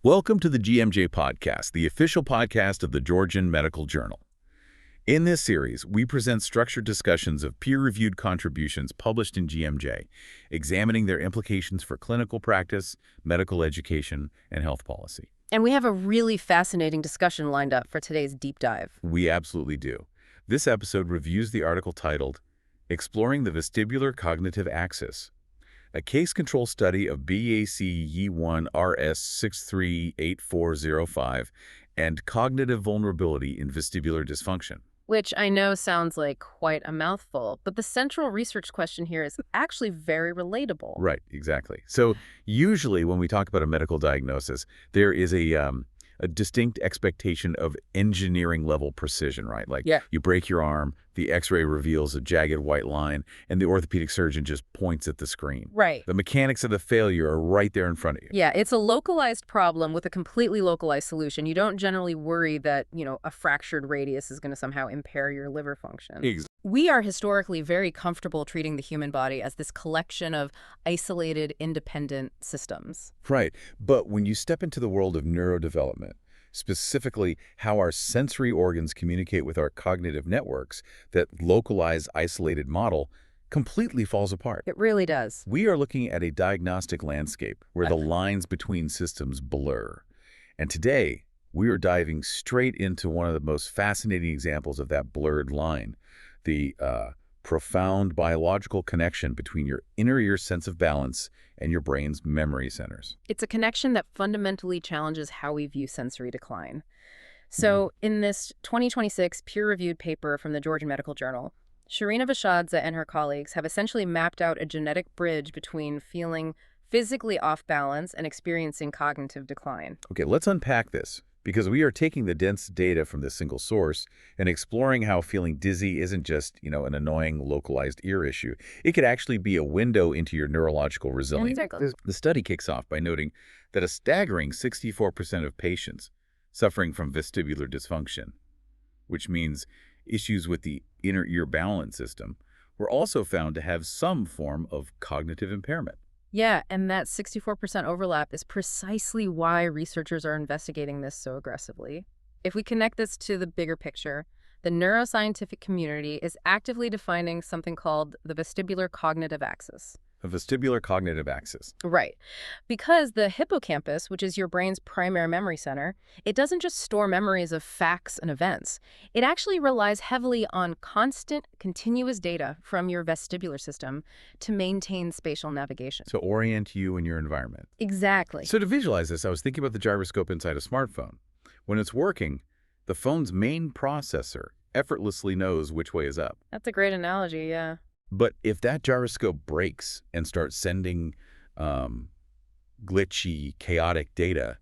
Welcome to the GMJ podcast, the official podcast of the Georgian Medical Journal. In this series, we present structured discussions of peer-reviewed contributions published in GMJ, examining their implications for clinical practice, medical education, and health policy. And we have a really fascinating discussion lined up for today's deep dive. We absolutely do. This episode reviews the article titled, Exploring the Vestibular Cognitive Axis, a case control study of BAC-YE1 RS638405 and cognitive vulnerability in vestibular dysfunction. Which I know sounds like quite a mouthful, but the central research question here is actually very relatable. Right, exactly. So usually when we talk about a medical diagnosis, there is a distinct expectation of engineering-level precision, right? Like you break your arm, the X-ray reveals a jagged white line, and the orthopedic surgeon just points at the screen. Right. The mechanics of the failure are right there in front of you. Yeah, it's a localized problem with a completely localized solution. You don't generally worry that, a fractured radius is going to somehow impair your liver function. Exactly. We are historically very comfortable treating the human body as this collection of isolated, independent systems. Right. But when you step into the world of neurodevelopment, specifically how our sensory organs communicate with our cognitive networks, that localized, isolated model completely falls apart. It really does. We are looking at a diagnostic landscape where the lines between systems blur. And today, we are diving straight into one of the most fascinating examples of that blurred line, the profound biological connection between your inner ear sense of balance and your brain's memory centers. It's a connection that fundamentally challenges how we view sensory decline. So in this 2026 peer-reviewed paper from the Georgian Medical Journal, Sharina Vashadze and her colleagues have essentially mapped out a genetic bridge between feeling physically off balance and experiencing cognitive decline. Okay, let's unpack this, because we are taking the dense data from this single source and exploring how feeling dizzy isn't just, an annoying localized ear issue. It could actually be a window into your neurological resilience. Exactly. The study kicks off by noting that a staggering 64% of patients suffering from vestibular dysfunction, which means issues with the inner ear balance system, were also found to have some form of cognitive impairment. Yeah, and that 64% overlap is precisely why researchers are investigating this so aggressively. If we connect this to the bigger picture, the neuroscientific community is actively defining something called the vestibular cognitive axis. A vestibular cognitive axis. Right. Because the hippocampus, which is your brain's primary memory center, it doesn't just store memories of facts and events. It actually relies heavily on constant, continuous data from your vestibular system to maintain spatial navigation. To orient you and your environment. Exactly. So to visualize this, I was thinking about the gyroscope inside a smartphone. When it's working, the phone's main processor effortlessly knows which way is up. That's a great analogy, yeah. But if that gyroscope breaks and starts sending glitchy, chaotic data,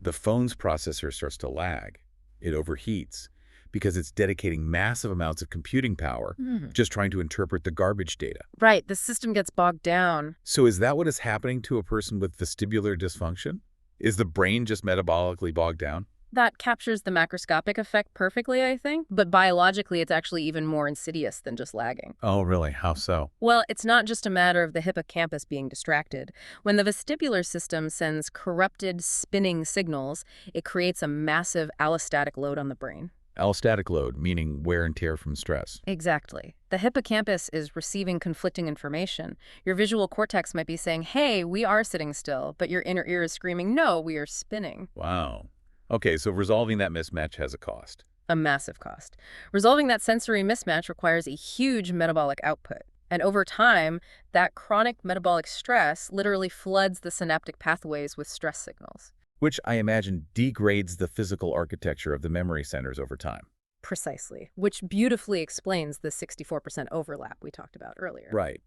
the phone's processor starts to lag. It overheats because it's dedicating massive amounts of computing power just trying to interpret the garbage data. Right, the system gets bogged down. So is that what is happening to a person with vestibular dysfunction? Is the brain just metabolically bogged down? That captures the macroscopic effect perfectly, I think. But biologically, it's actually even more insidious than just lagging. Oh, really? How so? Well, it's not just a matter of the hippocampus being distracted. When the vestibular system sends corrupted, spinning signals, it creates a massive allostatic load on the brain. Allostatic load, meaning wear and tear from stress. Exactly. The hippocampus is receiving conflicting information. Your visual cortex might be saying, hey, we are sitting still, but your inner ear is screaming, no, we are spinning. Wow. Okay, so resolving that mismatch has a cost. A massive cost. Resolving that sensory mismatch requires a huge metabolic output. And over time, that chronic metabolic stress literally floods the synaptic pathways with stress signals. Which I imagine degrades the physical architecture of the memory centers over time. Precisely. Which beautifully explains the 64% overlap we talked about earlier. Right.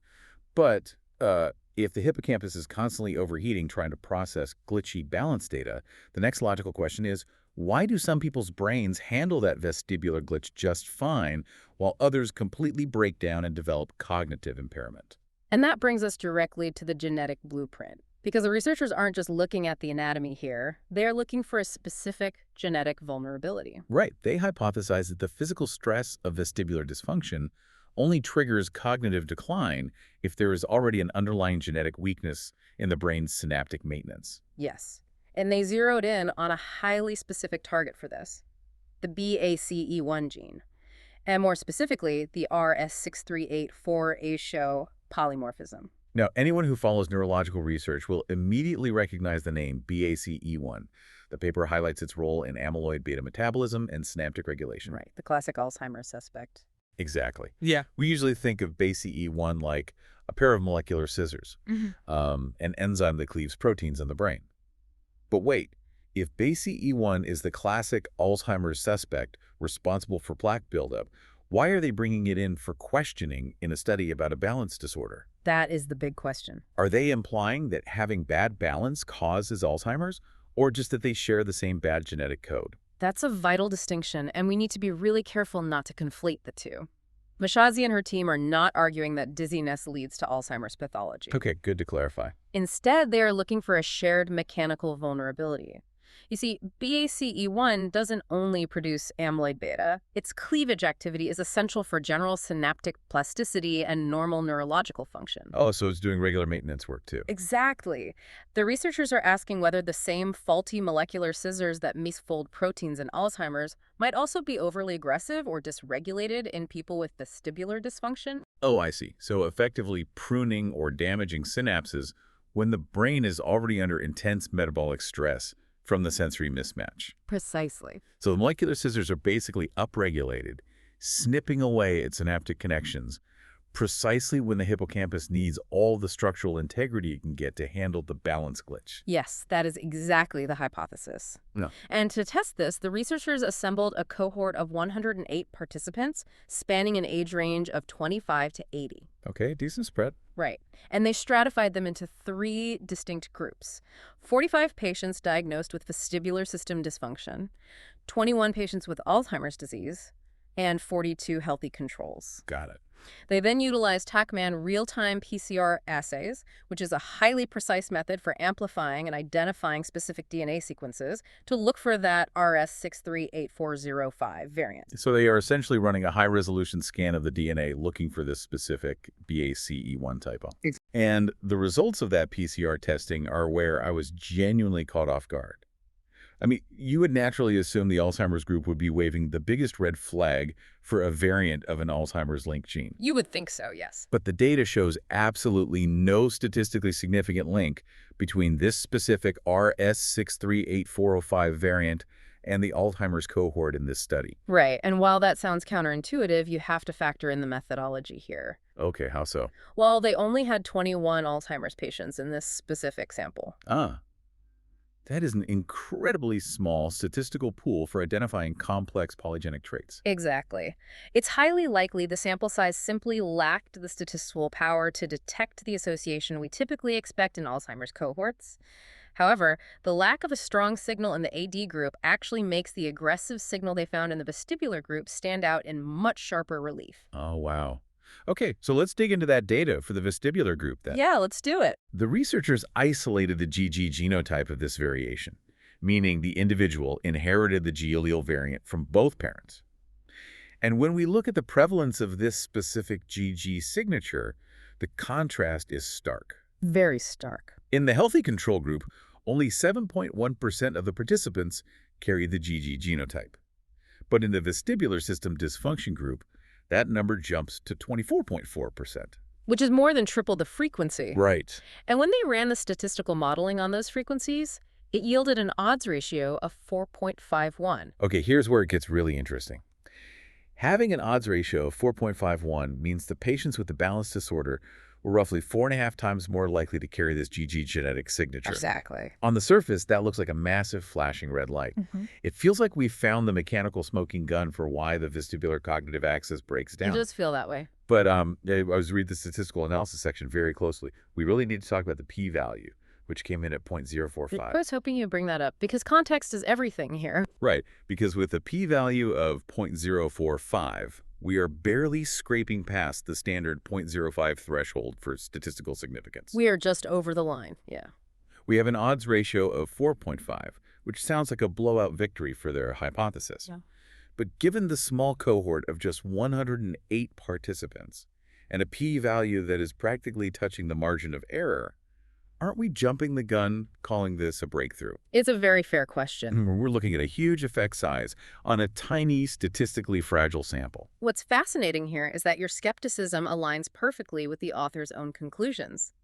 But if the hippocampus is constantly overheating trying to process glitchy balance data, the next logical question is, why do some people's brains handle that vestibular glitch just fine, while others completely break down and develop cognitive impairment? And that brings us directly to the genetic blueprint. Because the researchers aren't just looking at the anatomy here, they're looking for a specific genetic vulnerability. Right. They hypothesize that the physical stress of vestibular dysfunction only triggers cognitive decline if there is already an underlying genetic weakness in the brain's synaptic maintenance. Yes. And they zeroed in on a highly specific target for this, the BACE1 gene, and more specifically, the RS6384A polymorphism. Now, anyone who follows neurological research will immediately recognize the name BACE1. The paper highlights its role in amyloid beta metabolism and synaptic regulation. Right, the classic Alzheimer's suspect. Exactly. Yeah. We usually think of BACE1 like a pair of molecular scissors, an enzyme that cleaves proteins in the brain. But wait, if BACE1 is the classic Alzheimer's suspect responsible for plaque buildup, why are they bringing it in for questioning in a study about a balance disorder? That is the big question. Are they implying that having bad balance causes Alzheimer's, or just that they share the same bad genetic code? That's a vital distinction, and we need to be really careful not to conflate the two. Mashazi and her team are not arguing that dizziness leads to Alzheimer's pathology. Okay, good to clarify. Instead, they are looking for a shared mechanical vulnerability. You see, BACE1 doesn't only produce amyloid beta. Its cleavage activity is essential for general synaptic plasticity and normal neurological function. Oh, so it's doing regular maintenance work too. Exactly. The researchers are asking whether the same faulty molecular scissors that misfold proteins in Alzheimer's might also be overly aggressive or dysregulated in people with vestibular dysfunction. Oh, I see. So effectively pruning or damaging synapses when the brain is already under intense metabolic stress from the sensory mismatch. Precisely. So the molecular scissors are basically upregulated, snipping away at synaptic connections, precisely when the hippocampus needs all the structural integrity it can get to handle the balance glitch. Yes, that is exactly the hypothesis. No. And to test this, the researchers assembled a cohort of 108 participants spanning an age range of 25 to 80. Okay, decent spread. Right. And they stratified them into 3 distinct groups. 45 patients diagnosed with vestibular system dysfunction, 21 patients with Alzheimer's disease, and 42 healthy controls. Got it. They then utilized TACMan real-time PCR assays, which is a highly precise method for amplifying and identifying specific DNA sequences to look for that RS638405 variant. So they are essentially running a high-resolution scan of the DNA looking for this specific BACE1 typo. And the results of that PCR testing are where I was genuinely caught off guard. I mean, you would naturally assume the Alzheimer's group would be waving the biggest red flag for a variant of an Alzheimer's link gene. You would think so, yes. But the data shows absolutely no statistically significant link between this specific RS638405 variant and the Alzheimer's cohort in this study. Right, and while that sounds counterintuitive, you have to factor in the methodology here. Okay, how so? Well, they only had 21 Alzheimer's patients in this specific sample. That is an incredibly small statistical pool for identifying complex polygenic traits. Exactly. It's highly likely the sample size simply lacked the statistical power to detect the association we typically expect in Alzheimer's cohorts. However, the lack of a strong signal in the AD group actually makes the aggressive signal they found in the vestibular group stand out in much sharper relief. Oh, wow. Okay, so let's dig into that data for the vestibular group then. Yeah, let's do it. The researchers isolated the GG genotype of this variation, meaning the individual inherited the G allele variant from both parents. And when we look at the prevalence of this specific GG signature, the contrast is stark. Very stark. In the healthy control group, only 7.1% of the participants carried the GG genotype. But in the vestibular system dysfunction group, that number jumps to 24.4%. Which is more than triple the frequency. Right. And when they ran the statistical modeling on those frequencies, it yielded an odds ratio of 4.51. Okay, here's where it gets really interesting. Having an odds ratio of 4.51 means the patients with the balance disorder were roughly 4.5 times more likely to carry this GG genetic signature. Exactly. On the surface, that looks like a massive flashing red light. It feels like we've found the mechanical smoking gun for why the vestibular cognitive axis breaks down. It does feel that way. But I was reading the statistical analysis section very closely. We really need to talk about the p-value, which came in at 0.045. I was hoping you'd bring that up, because context is everything here. Right, because with a p-value of 0.045, we are barely scraping past the standard 0.05 threshold for statistical significance. We are just over the line, yeah. We have an odds ratio of 4.5, which sounds like a blowout victory for their hypothesis. Yeah. But given the small cohort of just 108 participants and a p-value that is practically touching the margin of error, Aren't we jumping the gun calling this a breakthrough? It's a very fair question. We're looking at a huge effect size on a tiny, statistically fragile sample. What's fascinating here is that your skepticism aligns perfectly with the author's own conclusions.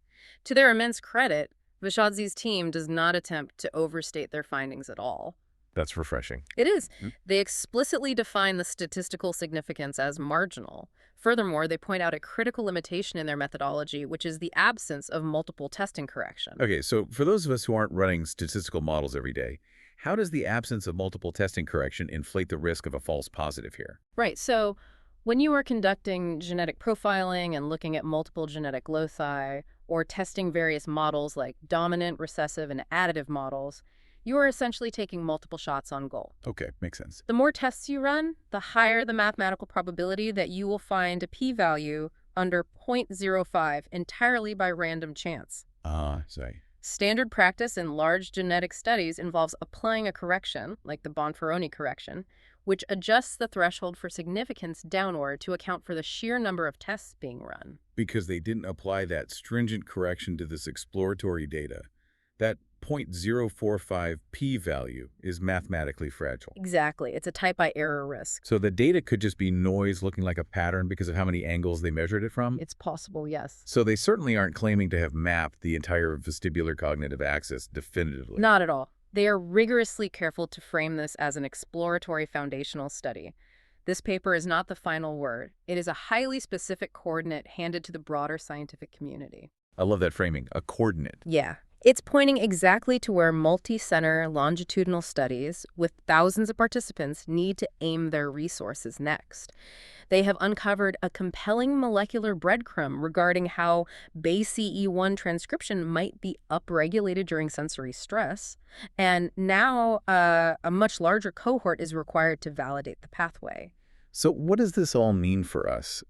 To their immense credit, Vashadze's team does not attempt to overstate their findings at all. That's refreshing. It is. Hmm. They explicitly define the statistical significance as marginal. Furthermore, they point out a critical limitation in their methodology, which is the absence of multiple testing correction. Okay, so for those of us who aren't running statistical models every day, how does the absence of multiple testing correction inflate the risk of a false positive here? Right, so when you are conducting genetic profiling and looking at multiple genetic loci, or testing various models like dominant, recessive, and additive models, you are essentially taking multiple shots on goal. Okay, makes sense. The more tests you run, the higher the mathematical probability that you will find a p-value under 0.05 entirely by random chance. Sorry. Standard practice in large genetic studies involves applying a correction, like the Bonferroni correction, which adjusts the threshold for significance downward to account for the sheer number of tests being run. Because they didn't apply that stringent correction to this exploratory data, that 0.045 p-value is mathematically fragile. Exactly. It's a type-I error risk. So the data could just be noise looking like a pattern because of how many angles they measured it from? It's possible, yes. So they certainly aren't claiming to have mapped the entire vestibular cognitive axis definitively. Not at all. They are rigorously careful to frame this as an exploratory foundational study. This paper is not the final word. It is a highly specific coordinate handed to the broader scientific community. I love that framing, a coordinate. Yeah. It's pointing exactly to where multi-center longitudinal studies with thousands of participants need to aim their resources next. They have uncovered a compelling molecular breadcrumb regarding how BACE1 transcription might be upregulated during sensory stress, and now a much larger cohort is required to validate the pathway. So what does this all mean for us?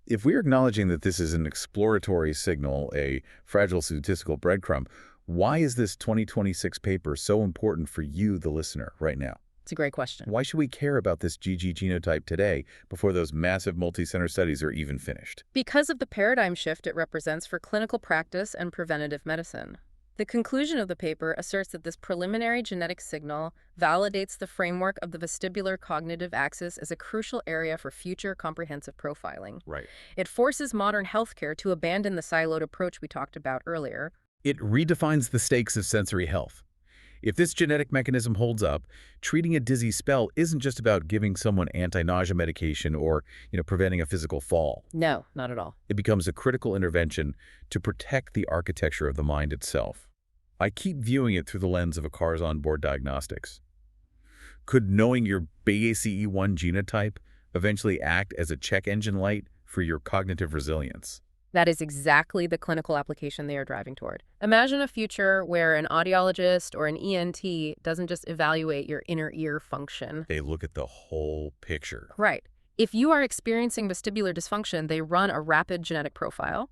If we're acknowledging that this is an exploratory signal, a fragile statistical breadcrumb, why is this 2026 paper so important for you, the listener, right now? It's a great question. Why should we care about this GG genotype today before those massive multi-center studies are even finished? Because of the paradigm shift it represents for clinical practice and preventative medicine. The conclusion of the paper asserts that this preliminary genetic signal validates the framework of the vestibular cognitive axis as a crucial area for future comprehensive profiling. Right. It forces modern healthcare to abandon the siloed approach we talked about earlier. It redefines the stakes of sensory health. If this genetic mechanism holds up, treating a dizzy spell isn't just about giving someone anti-nausea medication or, preventing a physical fall. No, not at all. It becomes a critical intervention to protect the architecture of the mind itself. I keep viewing it through the lens of a car's onboard diagnostics. Could knowing your BACE1 genotype eventually act as a check engine light for your cognitive resilience? That is exactly the clinical application they are driving toward. Imagine a future where an audiologist or an ENT doesn't just evaluate your inner ear function. They look at the whole picture. Right. If you are experiencing vestibular dysfunction, they run a rapid genetic profile.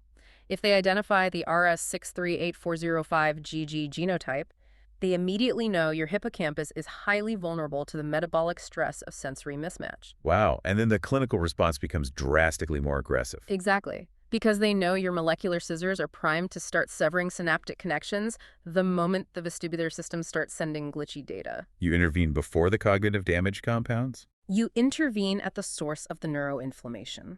If they identify the RS638405GG genotype, they immediately know your hippocampus is highly vulnerable to the metabolic stress of sensory mismatch. Wow. And then the clinical response becomes drastically more aggressive. Exactly. Because they know your molecular scissors are primed to start severing synaptic connections the moment the vestibular system starts sending glitchy data. You intervene before the cognitive damage compounds? You intervene at the source of the neuroinflammation.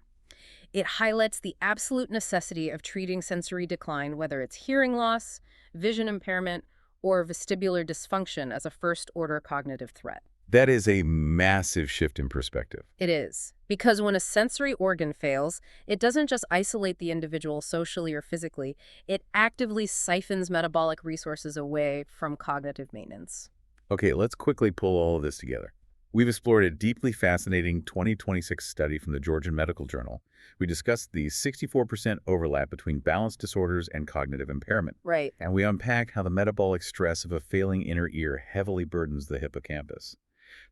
It highlights the absolute necessity of treating sensory decline, whether it's hearing loss, vision impairment, or vestibular dysfunction as a first-order cognitive threat. That is a massive shift in perspective. It is. Because when a sensory organ fails, it doesn't just isolate the individual socially or physically, it actively siphons metabolic resources away from cognitive maintenance. Okay, let's quickly pull all of this together. We've explored a deeply fascinating 2026 study from the Georgian Medical Journal. We discussed the 64% overlap between balance disorders and cognitive impairment. Right. And we unpacked how the metabolic stress of a failing inner ear heavily burdens the hippocampus.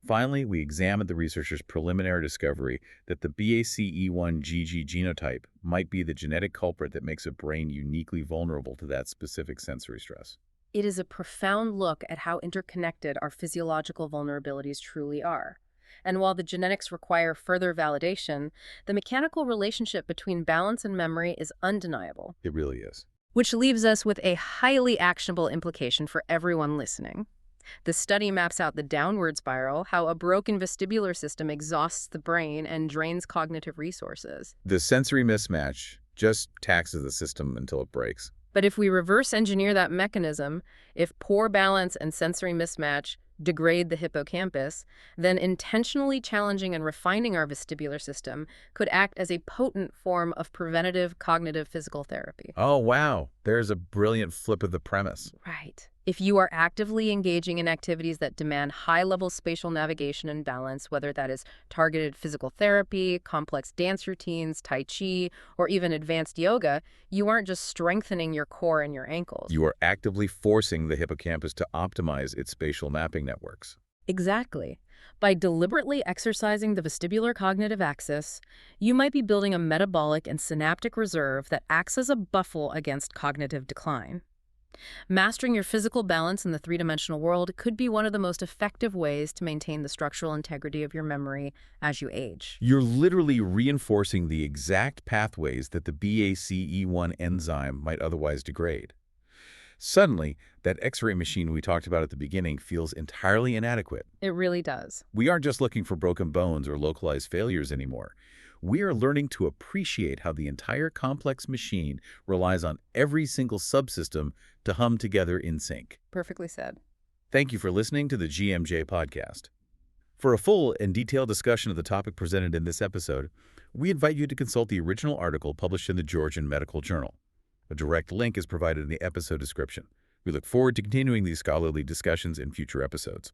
Finally, we examined the researchers' preliminary discovery that the BACE1-GG genotype might be the genetic culprit that makes a brain uniquely vulnerable to that specific sensory stress. It is a profound look at how interconnected our physiological vulnerabilities truly are. And while the genetics require further validation, the mechanical relationship between balance and memory is undeniable. It really is. Which leaves us with a highly actionable implication for everyone listening. The study maps out the downward spiral, how a broken vestibular system exhausts the brain and drains cognitive resources. The sensory mismatch just taxes the system until it breaks. But if we reverse engineer that mechanism, if poor balance and sensory mismatch degrade the hippocampus, then intentionally challenging and refining our vestibular system could act as a potent form of preventative cognitive physical therapy. Oh, wow. There's a brilliant flip of the premise. Right. If you are actively engaging in activities that demand high-level spatial navigation and balance, whether that is targeted physical therapy, complex dance routines, tai chi, or even advanced yoga, you aren't just strengthening your core and your ankles. You are actively forcing the hippocampus to optimize its spatial mapping networks. Exactly. By deliberately exercising the vestibular cognitive axis, you might be building a metabolic and synaptic reserve that acts as a buffer against cognitive decline. Mastering your physical balance in the three-dimensional world could be one of the most effective ways to maintain the structural integrity of your memory as you age. You're literally reinforcing the exact pathways that the BACE1 enzyme might otherwise degrade. Suddenly, that X-ray machine we talked about at the beginning feels entirely inadequate. It really does. We aren't just looking for broken bones or localized failures anymore. We are learning to appreciate how the entire complex machine relies on every single subsystem to hum together in sync. Perfectly said. Thank you for listening to the GMJ podcast. For a full and detailed discussion of the topic presented in this episode, we invite you to consult the original article published in the Georgian Medical Journal. A direct link is provided in the episode description. We look forward to continuing these scholarly discussions in future episodes.